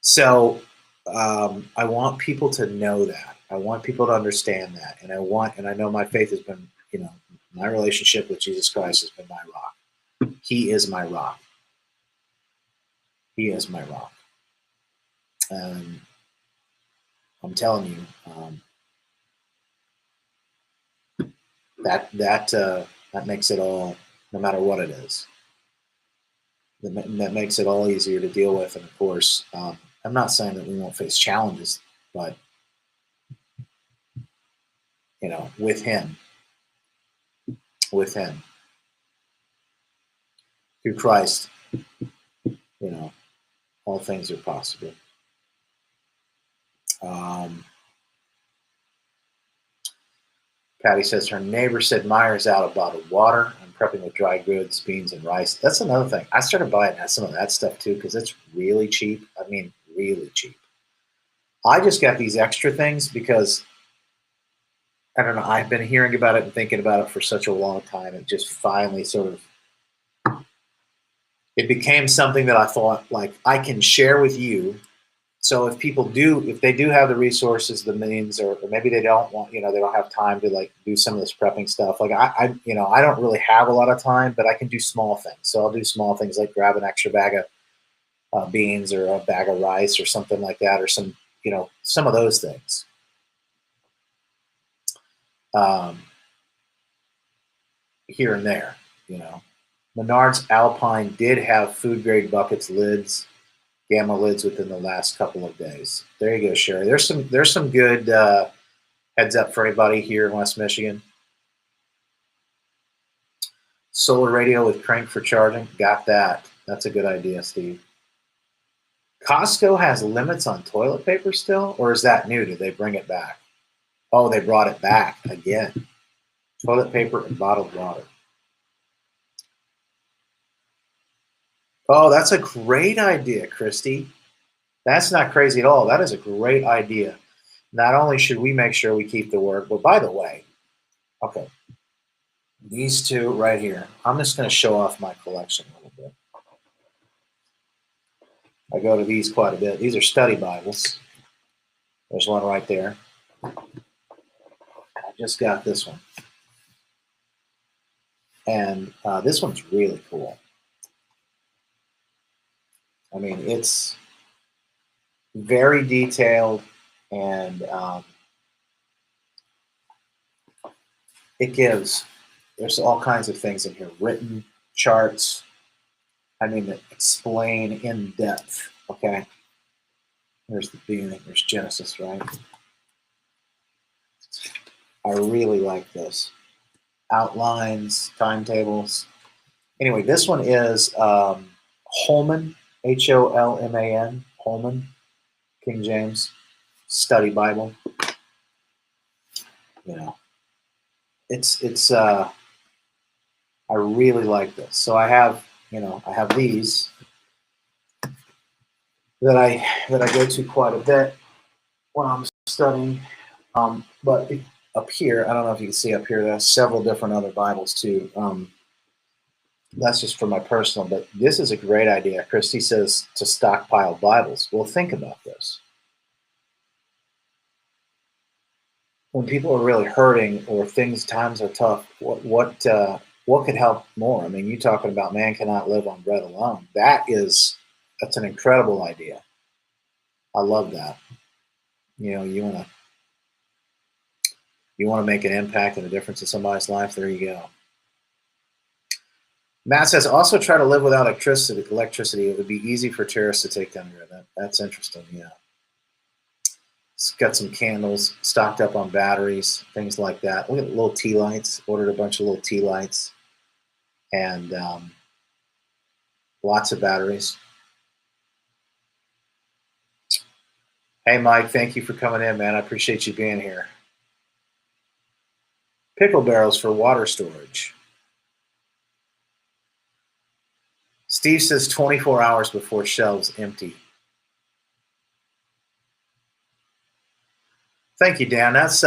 So I want people to know that. I want people to understand that, and I know my faith has been, my relationship with Jesus Christ has been my rock. He is my rock. He is my rock. And I'm telling you, that makes it all, no matter what it is, that makes it all easier to deal with. And of course, I'm not saying that we won't face challenges, but with Him, with Him, through Christ, all things are possible. Um, Patty says her neighbor said Meyer's out of bottled water. I'm prepping with dry goods, beans, and rice. That's another thing. I started buying some of that stuff too because it's really cheap. I mean, really cheap. I just got these extra things because, I don't know, I've been hearing about it and thinking about it for such a long time. It just finally it became something that I thought, like, I can share with you. So if they do have the resources, the means, or maybe they don't want, they don't have time to like do some of this prepping stuff. Like I don't really have a lot of time, but I can do small things. So I'll do small things like grab an extra bag of beans or a bag of rice or something like that, or some of those things. Here and there, Menards Alpine did have food grade buckets, lids, gamma lids within the last couple of days. There you go, Sherry. There's some good heads up for anybody here in West Michigan. Solar radio with crank for charging. Got that. That's a good idea, Steve. Costco has limits on toilet paper still, or is that new? Did they bring it back? Oh, they brought it back again. Toilet paper and bottled water. Oh, that's a great idea, Christy. That's not crazy at all. That is a great idea. Not only should we make sure we keep the word, but by the way, okay, these two right here, I'm just going to show off my collection a little bit. I go to these quite a bit. These are study Bibles. There's one right there. I just got this one. And this one's really cool. I mean, it's very detailed, and it gives There's all kinds of things in here, written charts. I mean, that explain in depth. Okay, there's the beginning. There's Genesis, right? I really like this. Outlines, timetables. Anyway, this one is Holman, Holman, Holman, King James Study Bible. You know, it's I really like this. So I have these that I go to quite a bit when I'm studying. But up here, I don't know if you can see up here, there's several different other Bibles too. That's just for my personal, but this is a great idea. Christy says to stockpile Bibles. Well, think about this. When people are really hurting or times are tough, what could help more? I mean, you talking about man cannot live on bread alone. That's an incredible idea. I love that. You know, you want to make an impact and a difference in somebody's life. There you go. Matt says, also try to live without electricity. It would be easy for terrorists to take down here. That's interesting, yeah. It's got some candles stocked up on batteries, things like that. Look at little tea lights. Ordered a bunch of little tea lights. And lots of batteries. Hey, Mike, thank you for coming in, man. I appreciate you being here. Pickle barrels for water storage. Steve says 24 hours before shelves empty. Thank you, Dan. That's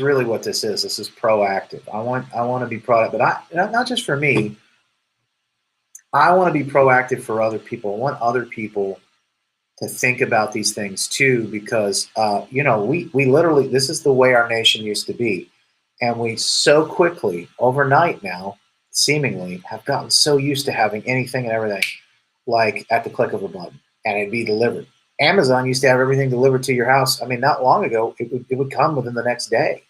really what this is. This is proactive. I want to be proactive, but not just for me. I want to be proactive for other people. I want other people to think about these things too, because we literally, this is the way our nation used to be, and we so quickly overnight now seemingly have gotten so used to having anything and everything like at the click of a button and it'd be delivered. Amazon used to have everything delivered to your house. I mean, not long ago, it would come within the next day.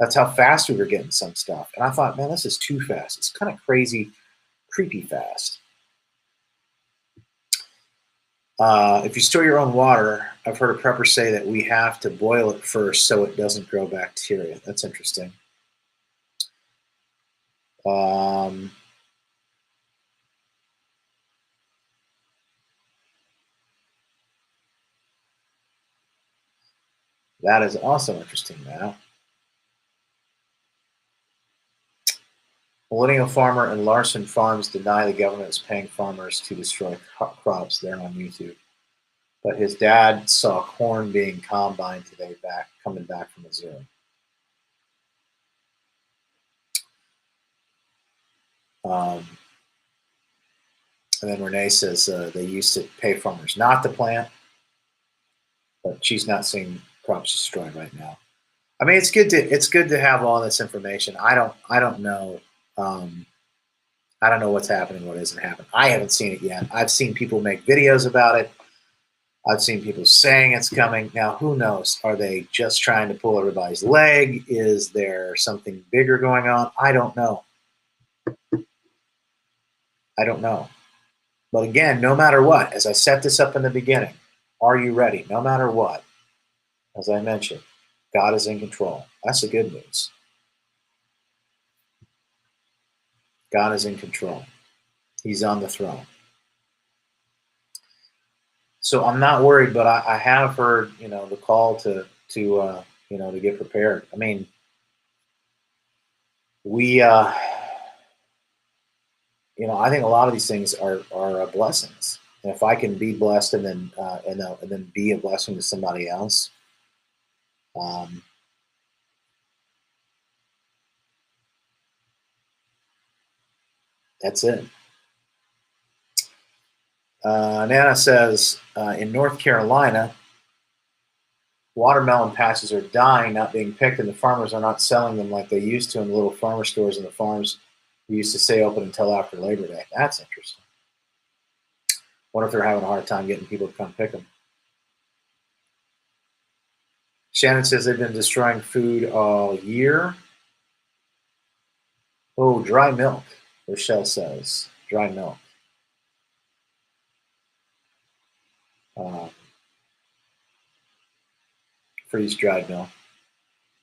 That's how fast we were getting some stuff. And I thought, man, this is too fast. It's kind of crazy, creepy fast. If you store your own water, I've heard a prepper say that we have to boil it first so it doesn't grow bacteria. That's interesting. That is also interesting, Matt. Millennial Farmer and Larson Farms deny the government is paying farmers to destroy crops. They're on YouTube. But his dad saw corn being combined today, coming back from Missouri. And then Renee says they used to pay farmers not to plant, but she's not seeing crops destroyed right now. I mean, it's good to have all this information. I don't know. I don't know what's happening, what isn't happening. I haven't seen it yet. I've seen people make videos about it. I've seen people saying it's coming. Now, who knows? Are they just trying to pull everybody's leg? Is there something bigger going on? I don't know. I don't know. But again, no matter what, as I set this up in the beginning, are you ready? No matter what, as I mentioned, God is in control. That's the good news. God is in control. He's on the throne. So I'm not worried, but I have heard, the call to get prepared. I mean, we, I think a lot of these things are blessings. And if I can be blessed and then be a blessing to somebody else, that's it. Nana says, in North Carolina, watermelon patches are dying, not being picked, and the farmers are not selling them like they used to in the little farmer stores and the farms we used to stay open until after Labor Day. That's interesting. Wonder if they're having a hard time getting people to come pick them. Shannon says they've been destroying food all year. Oh, dry milk, Rochelle says. Dry milk. Um, freeze-dried milk.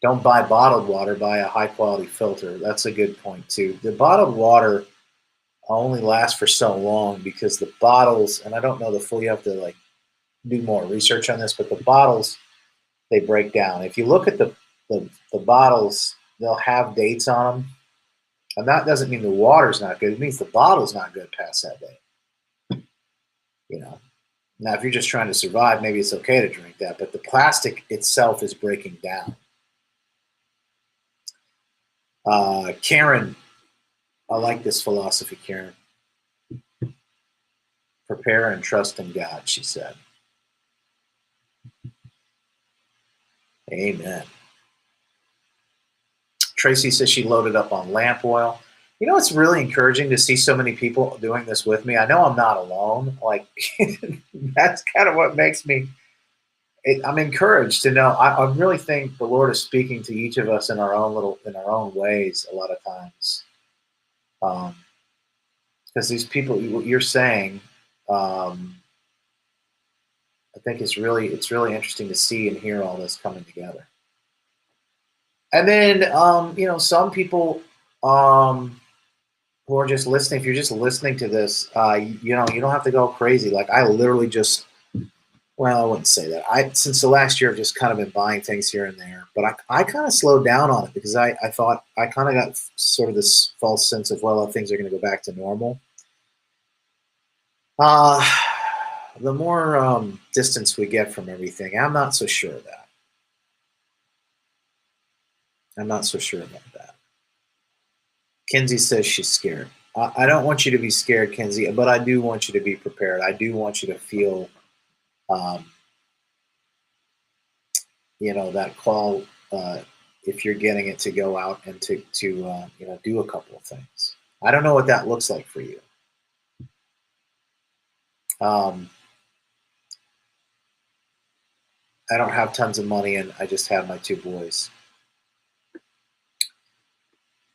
Don't buy bottled water, buy a high-quality filter. That's a good point, too. The bottled water only lasts for so long because the bottles, and I don't know the full, you have to like do more research on this, but the bottles, they break down. If you look at the bottles, they'll have dates on them. And that doesn't mean the water's not good. It means the bottle's not good past that date. You know. Now, if you're just trying to survive, maybe it's okay to drink that, but the plastic itself is breaking down. Karen, I like this philosophy, Karen. Prepare and trust in God, she said. Amen. Tracy says she loaded up on lamp oil. You know, it's really encouraging to see so many people doing this with me. I know I'm not alone. Like, that's kind of what makes me, I'm encouraged to know. I really think the Lord is speaking to each of us in our own ways a lot of times. Because these people, what you're saying, I think it's really interesting to see and hear all this coming together. And then, you know, some people who are just listening, if you're just listening to this, you know, you don't have to go crazy. Like I literally just, well, I wouldn't say that. Since the last year, I've just kind of been buying things here and there. But I kind of slowed down on it because I thought I kind of got sort of this false sense of, well, things are going to go back to normal. The more distance we get from everything, I'm not so sure of that. I'm not so sure about that. Kinsey says she's scared. I don't want you to be scared, Kinsey, but I do want you to be prepared. I do want you to feel, you know, that call if you're getting it to go out and to you know, do a couple of things. I don't know what that looks like for you. I don't have tons of money, and I just have my two boys.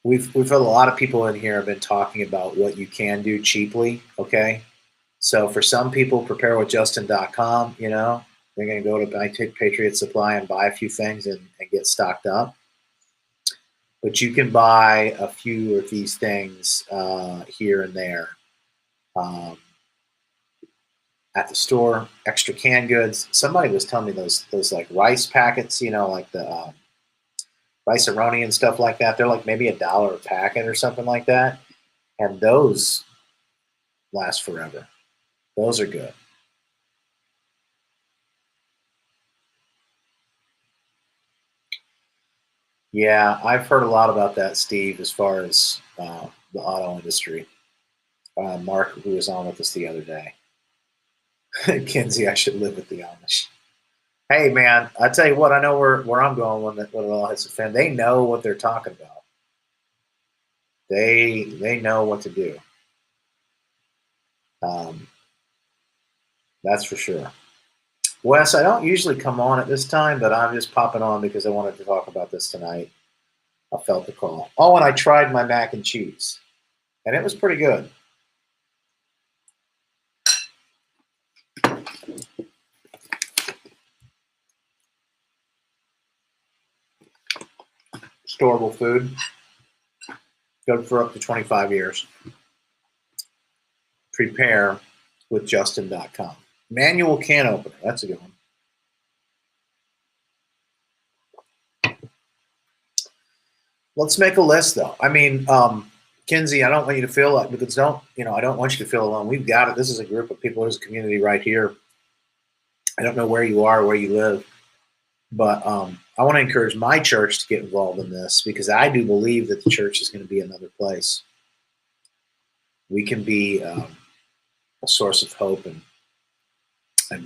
We've had a lot of people in here have been talking about what you can do cheaply. Okay, so for some people, preparewithjustin.com. You know, they're going to go to Patriot Supply and buy a few things and get stocked up. But you can buy a few of these things here and there at the store. Extra canned goods. Somebody was telling me those like rice packets. You know, like the rice-a-roni and stuff like that. They're like maybe $1 a packet or something like that. And those last forever. Those are good. Yeah, I've heard a lot about that, Steve, as far as the auto industry. Mark, who was on with us the other day. Kinsey, I should live with the Amish. Hey, man, I tell you what, I know where I'm going when it all hits the fan. They know what they're talking about. They know what to do. That's for sure. Wes, I don't usually come on at this time, but I'm just popping on because I wanted to talk about this tonight. I felt the call. Oh, and I tried my mac and cheese, and it was pretty good. Storable food, good for up to 25 years. Prepare with Justin.com. Manual can opener, that's a good one. Let's make a list, though. I mean, Kinsey, I don't want you to feel like, because I don't want you to feel alone. We've got it. This is a group of people. There's a community right here. I don't know where you are, where you live, but I want to encourage my church to get involved in this because I do believe that the church is going to be another place. We can be a source of hope and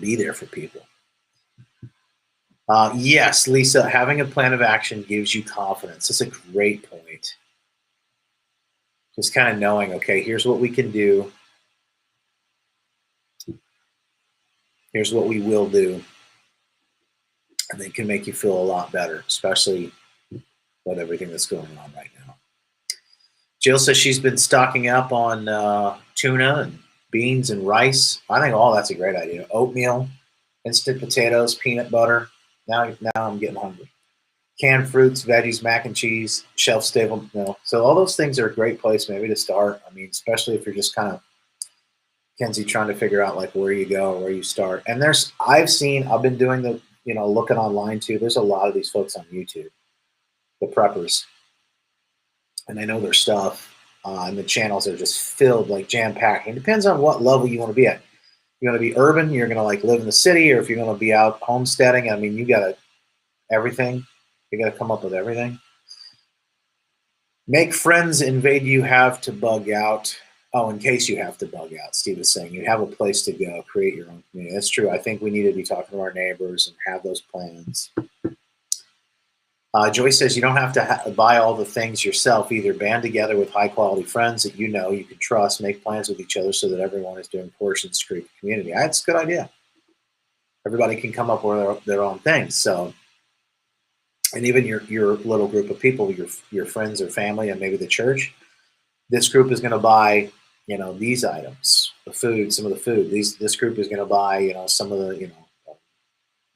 be there for people. Yes, Lisa, having a plan of action gives you confidence. That's a great point. Just kind of knowing, okay, here's what we can do. Here's what we will do. And they can make you feel a lot better, especially with everything that's going on right now. Jill says she's been stocking up on tuna and beans and rice. I think all that's a great idea. Oatmeal, instant potatoes, peanut butter. Now I'm getting hungry. Canned fruits, veggies, mac and cheese, shelf stable milk. So all those things are a great place maybe to start. I mean, especially if you're just kind of, Kenzie, trying to figure out like where you go or where you start. And I've been doing the, looking online too. There's a lot of these folks on YouTube, the preppers, and I know their stuff. And the channels are just filled, like jam-packed. It depends on what level you want to be at. You want to be urban, you're going to like live in the city, or if you're going to be out homesteading, I mean, you got to everything. You got to come up with everything. Make friends invade you have to bug out. Oh, in case you have to bug out, Steve is saying you have a place to go, create your own community. That's true. I think we need to be talking to our neighbors and have those plans. Joyce says you don't have to buy all the things yourself. Either band together with high-quality friends that you can trust, make plans with each other so that everyone is doing portions to create the community. That's a good idea. Everybody can come up with their own things. So, and even your little group of people, your friends or family, and maybe the church, this group is going to buy, these items, the food, some of the food. This group is going to buy, some of the,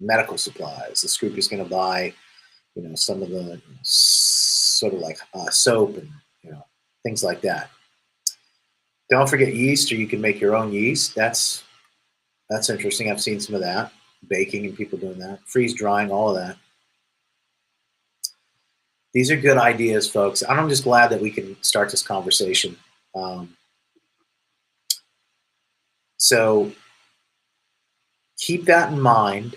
medical supplies. This group is going to buy, some of the sort of like soap and, things like that. Don't forget yeast, or you can make your own yeast. That's interesting. I've seen some of that. Baking and people doing that. Freeze drying, all of that. These are good ideas, folks. I'm just glad that we can start this conversation. So keep that in mind.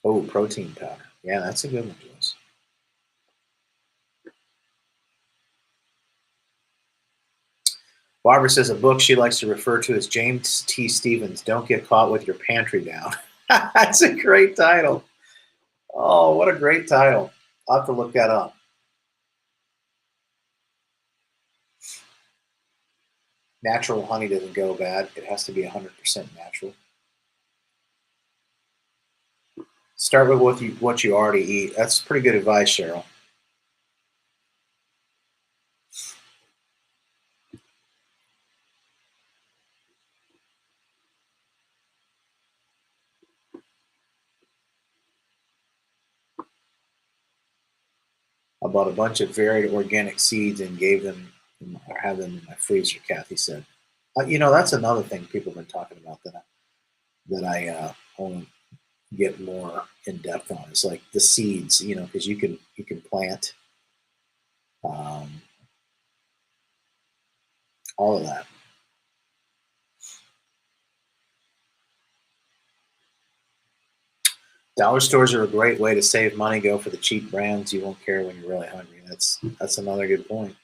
Oh, protein powder. Yeah, that's a good one, Joyce. Barbara says a book she likes to refer to as James T. Stevens, Don't Get Caught with Your Pantry Down. That's a great title. Oh, what a great title. I'll have to look that up. Natural honey doesn't go bad. It has to be 100% natural. Start with what you already eat. That's pretty good advice, Cheryl. I bought a bunch of varied organic seeds and gave them or have them in my freezer, Kathy said. That's another thing people have been talking about that I want to get more in depth on. It's like the seeds, because you can plant all of that. Dollar stores are a great way to save money. Go for the cheap brands. You won't care when you're really hungry. That's another good point.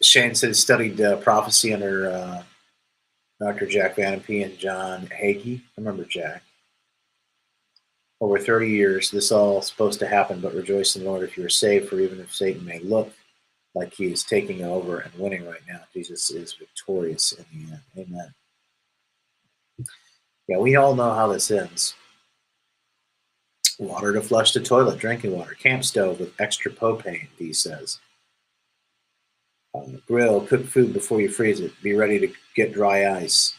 Shane said he studied prophecy under Dr. Jack Van Impe and John Hagee. I remember Jack. Over 30 years, this all supposed to happen, but rejoice in the Lord if you are saved, for even if Satan may look like he is taking over and winning right now, Jesus is victorious in the end. Amen. Yeah, we all know how this ends. Water to flush the toilet, drinking water, camp stove with extra propane, Dee says. Grill, cook food before you freeze it. Be ready to get dry ice.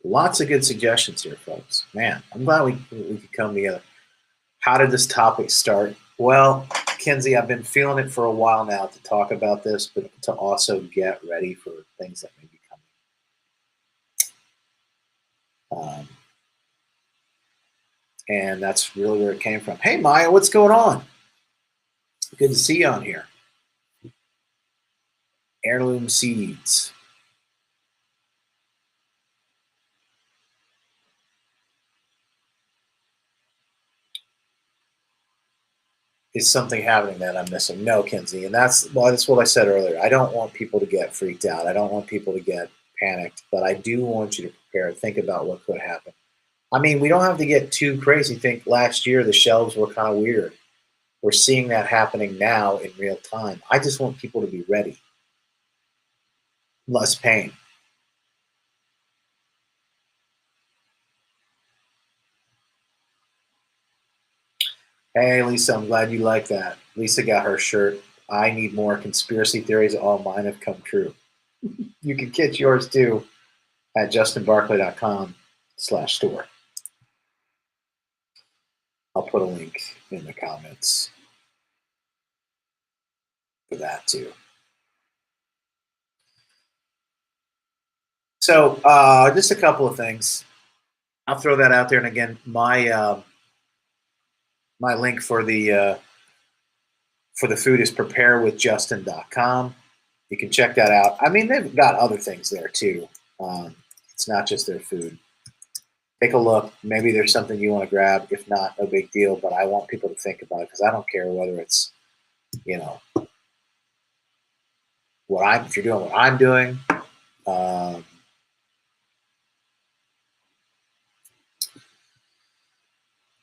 Lots of good suggestions here, folks. Man, I'm glad we could come together. How did this topic start? Well, Kenzie, I've been feeling it for a while now to talk about this, but to also get ready for things that may be coming. And that's really where it came from. Hey, Maya, what's going on? Good to see you on here. Heirloom seeds. Is something happening that I'm missing? No, Kenzie. And that's what I said earlier. I don't want people to get freaked out. I don't want people to get panicked, but I do want you to prepare and think about what could happen. I mean, we don't have to get too crazy. Think last year the shelves were kind of weird. We're seeing that happening now in real time. I just want people to be ready. Less pain. Hey, Lisa, I'm glad you like that. Lisa got her shirt. I need more conspiracy theories. All mine have come true. You can get yours too at justinbarclay.com/store. I'll put a link in the comments for that too. So just a couple of things. I'll throw that out there. And again, my link for the food is preparewithjustin.com. You can check that out. I mean, they've got other things there too. It's not just their food. Take a look. Maybe there's something you want to grab. If not, no big deal. But I want people to think about it because I don't care whether it's, you know, if you're doing what I'm doing.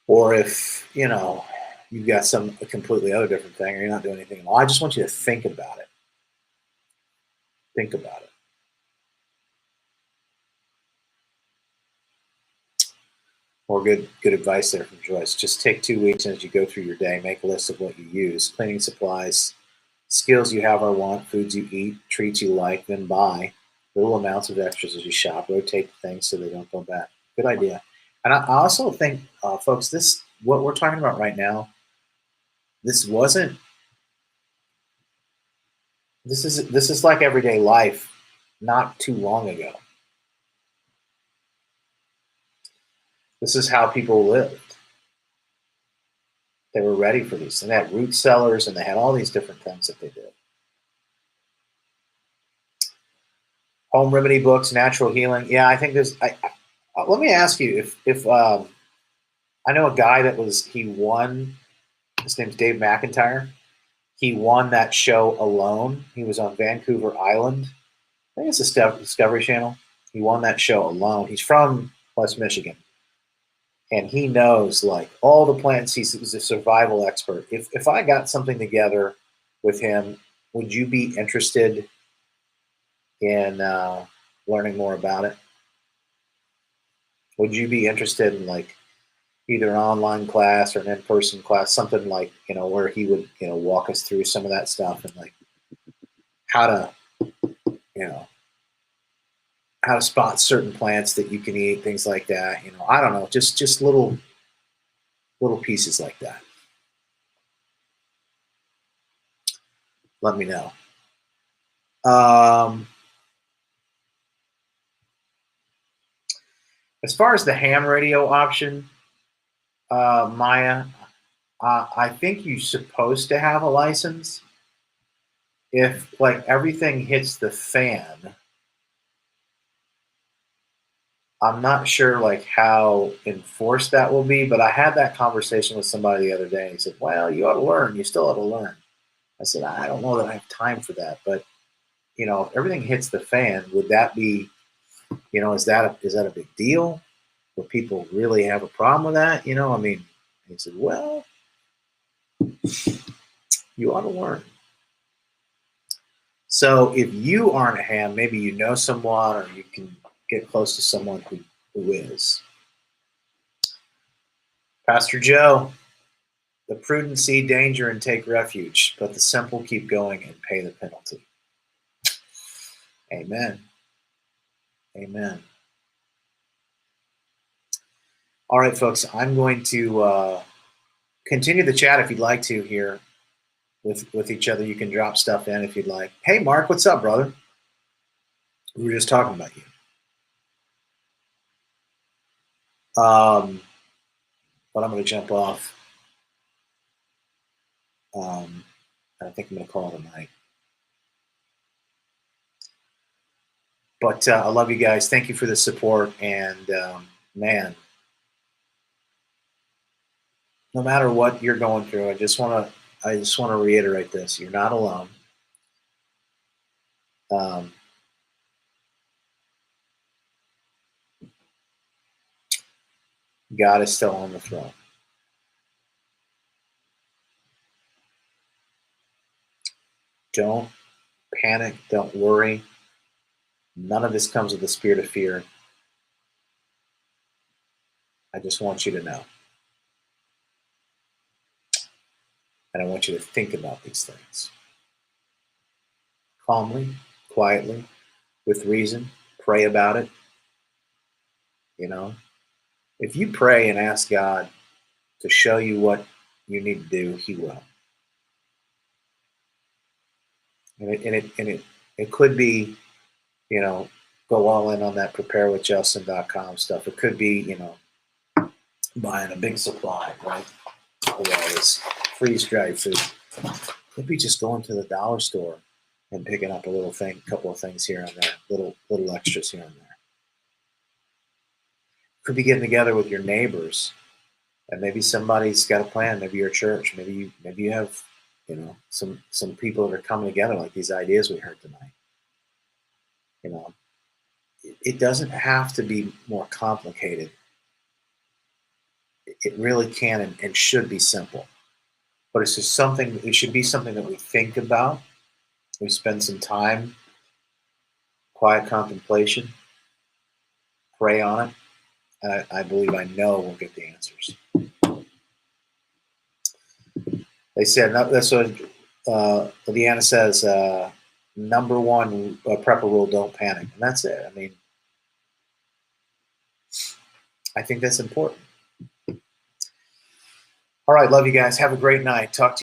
Or if, you've got a completely other different thing, or you're not doing anything at all. I just want you to think about it. Think about it. More good advice there from Joyce. Just take 2 weeks, and as you go through your day, make a list of what you use. Cleaning supplies, skills you have or want, foods you eat, treats you like, then buy. Little amounts of extras as you shop. Rotate things so they don't go bad. Good idea. And I also think, folks, what we're talking about right now, this is like everyday life not too long ago. This is how people lived. They were ready for these. And they had root cellars, and they had all these different things that they did. Home remedy books, natural healing. Yeah, I think there's. Let me ask you if I know a guy he won. His name's Dave McIntyre. He won that show alone. He was on Vancouver Island. I think it's a Discovery Channel. He won that show alone. He's from West Michigan. And he knows like all the plants. He's a survival expert. If I got something together with him, would you be interested in learning more about it? Would you be interested in like either an online class or an in-person class, something like where he would walk us through some of that stuff and like how to how to spot certain plants that you can eat, things like that. I don't know, just little pieces like that. Let me know. As far as the ham radio option, Maya, I think you're supposed to have a license. If like everything hits the fan, I'm not sure like how enforced that will be, but I had that conversation with somebody the other day, and he said, "Well, you ought to learn. You still ought to learn." I said, "I don't know that I have time for that, but if everything hits the fan, would that be, is that a big deal? Will people really have a problem with that? I mean." He said, "Well, you ought to learn." So if you aren't a ham, maybe you know someone, or you can get close to someone who is. Pastor Joe, the prudent see danger and take refuge, but the simple keep going and pay the penalty. Amen. Amen. All right, folks, I'm going to continue the chat if you'd like to here with each other. You can drop stuff in if you'd like. Hey, Mark, what's up, brother? We were just talking about you. But I'm going to jump off. I think I'm going to call it a night. But I love you guys. Thank you for the support. And man, no matter what you're going through, I just want to reiterate this: you're not alone. God is still on the throne. Don't panic. Don't worry. None of this comes with the spirit of fear. I just want you to know. And I want you to think about these things calmly, quietly, with reason. Pray about it. You know, if you pray and ask God to show you what you need to do, He will. And it could be, you know, go all in on that preparewithjustin.com stuff. It could be, buying a big supply, right? Of all this freeze-dried food. It could be just going to the dollar store and picking up a couple of things here and there, little extras here and there. Could be getting together with your neighbors, and maybe somebody's got a plan. Maybe your church. Maybe you have, some people that are coming together, like these ideas we heard tonight. It doesn't have to be more complicated. It really can and should be simple. But it's just something. It should be something that we think about. We spend some time, quiet contemplation, pray on it. I believe I know we'll get the answers. They said that's what Leanna says. Number one prepper rule: don't panic, and that's it. I mean, I think that's important. All right, love you guys. Have a great night. Talk to you.